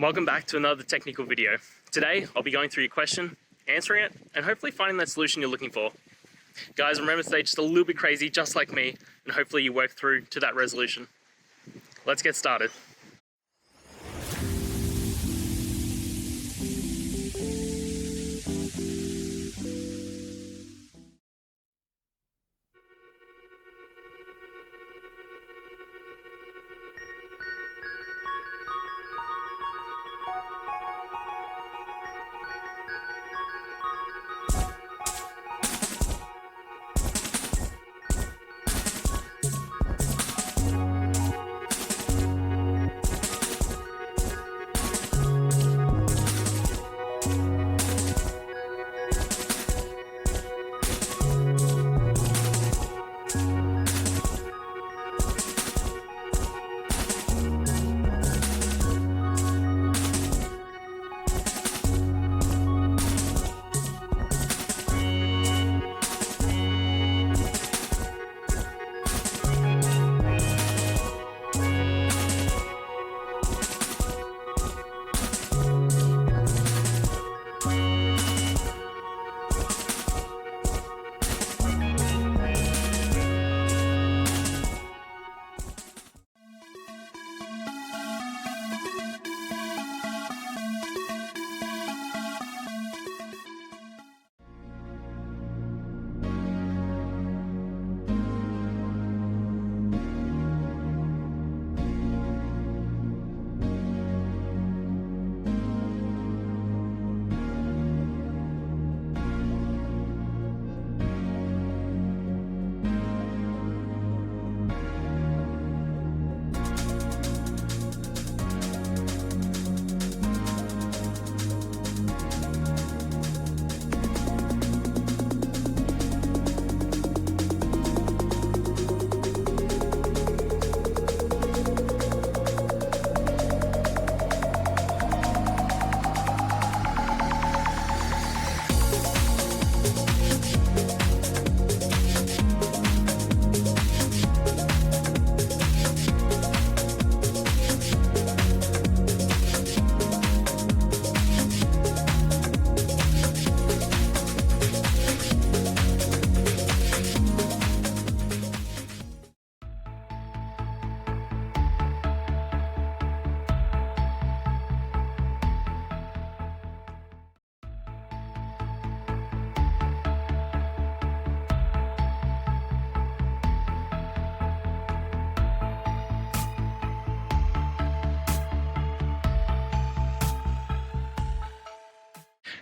Welcome back to another technical video. Today, I'll be going through your question, answering it, and hopefully finding that solution you're looking for. Guys, remember to stay just a little bit crazy, just like me, and hopefully you work through to that resolution. Let's get started.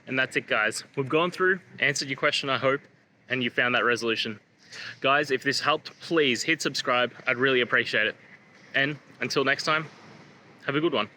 And that's it, guys. We've gone through, answered your question, I hope, and you found that resolution. Guys, if this helped, please hit subscribe. I'd really appreciate it. And until next time, have a good one.